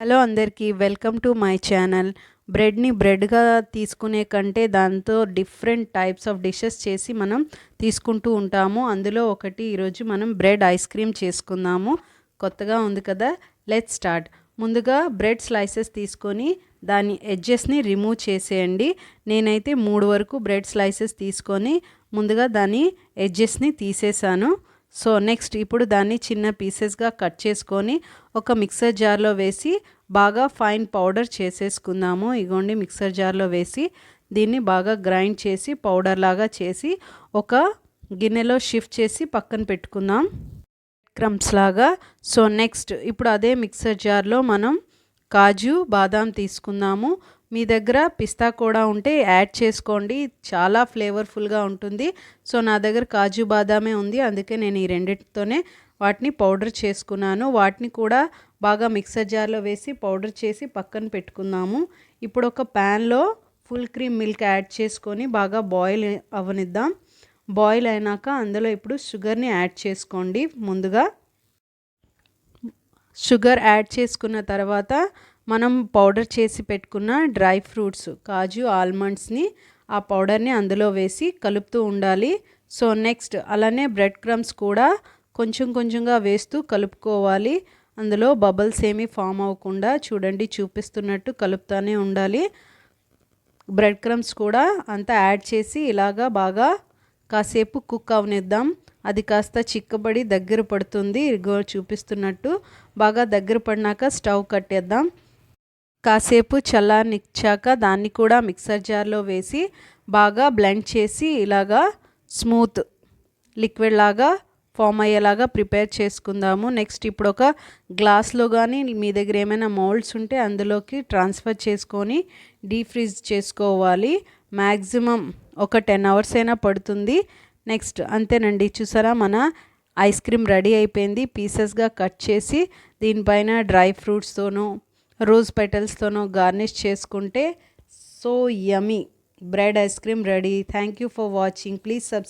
Hello అందరికీ welcome to my channel. బ్రెడ్ని బ్రెడ్గా తీసుకునే కంటే దాంతో డిఫరెంట్ టైప్స్ ఆఫ్ డిషెస్ చేసి మనం తీసుకుంటూ ఉంటాము. అందులో ఒకటి ఈరోజు మనం బ్రెడ్ ఐస్ క్రీమ్ చేసుకుందాము. కొత్తగా ఉంది కదా, లెట్స్ స్టార్ట్. ముందుగా బ్రెడ్ స్లైసెస్ తీసుకొని దాని ఎడ్జెస్ని రిమూవ్ చేసేయండి. నేనైతే 3 వరకు బ్రెడ్ స్లైసెస్ తీసుకొని ముందుగా దాని ఎడ్జెస్ని తీసేసాను. సో నెక్స్ట్ ఇప్పుడు దాన్ని చిన్న పీసెస్గా కట్ చేసుకొని ఒక మిక్సర్ జార్లో వేసి బాగా ఫైన్ పౌడర్ చేసేసుకుందాము. ఇగోండి, మిక్సర్ జార్లో వేసి దీన్ని బాగా గ్రైండ్ చేసి పౌడర్ లాగా చేసి ఒక గిన్నెలో షిఫ్ట్ చేసి పక్కన పెట్టుకుందాం, క్రమ్స్ లాగా. సో నెక్స్ట్ ఇప్పుడు అదే మిక్సర్ జార్లో మనం కాజు బాదాం తీసుకుందాము. మీ దగ్గర పిస్తా కూడా ఉంటే యాడ్ చేసుకోండి, చాలా ఫ్లేవర్ఫుల్గా ఉంటుంది. సో నా దగ్గర కాజు బాదామే ఉంది, అందుకే నేను ఈ రెండింటితోనే వాటిని పౌడర్ చేసుకున్నాను. వాటిని కూడా బాగా మిక్సర్ జార్లో వేసి పౌడర్ చేసి పక్కన పెట్టుకుందాము. ఇప్పుడు ఒక ప్యాన్లో ఫుల్ క్రీమ్ మిల్క్ యాడ్ చేసుకొని బాగా బాయిల్ అవ్వనిద్దాం. బాయిల్ అయినాక అందులో ఇప్పుడు షుగర్ని యాడ్ చేసుకోండి. ముందుగా షుగర్ యాడ్ చేసుకున్న తర్వాత మనం పౌడర్ చేసి పెట్టుకున్న డ్రై ఫ్రూట్స్ కాజు ఆల్మండ్స్ని ఆ పౌడర్ని అందులో వేసి కలుపుతూ ఉండాలి. సో నెక్స్ట్ అలానే బ్రెడ్ క్రమ్స్ కూడా కొంచెం కొంచెంగా వేస్తూ కలుపుకోవాలి. అందులో బబుల్స్ ఏమీ ఫామ్ అవ్వకుండా చూడండి, చూపిస్తున్నట్టు కలుపుతూనే ఉండాలి. బ్రెడ్ క్రమ్స్ కూడా అంతా యాడ్ చేసి ఇలాగా బాగా కాసేపు కుక్ అవనిద్దాం. అది కాస్త చిక్కబడి దగ్గర పడుతుంది, ఇగో చూపిస్తున్నట్టు బాగా దగ్గర పడినాక స్టవ్ కట్టేద్దాం. కాసేపు చల్లారనిచ్చాక దాన్ని కూడా మిక్సర్ జార్లో వేసి బాగా బ్లెండ్ చేసి ఇలాగా స్మూత్ లిక్విడ్ లాగా ఫామ్ అయ్యేలాగా ప్రిపేర్ చేసుకుందాము. నెక్స్ట్ ఇప్పుడు ఒక గ్లాస్లో కానీ మీ దగ్గర ఏమైనా మౌల్డ్స్ ఉంటే అందులోకి ట్రాన్స్ఫర్ చేసుకొని డీప్ ఫ్రీజ్ చేసుకోవాలి. మ్యాక్సిమం ఒక 10 hours అయినా పడుతుంది. నెక్స్ట్ అంతేనండి, చూసారా మన ఐస్ క్రీమ్ రెడీ అయిపోయింది. పీసెస్గా కట్ చేసి దీనిపైన డ్రై ఫ్రూట్స్తోనూ రోజ్ పెటల్స్తోనూ గార్నిష్ చేసుకుంటే so yummy bread ice cream ready. Thank you for watching. Please subscribe.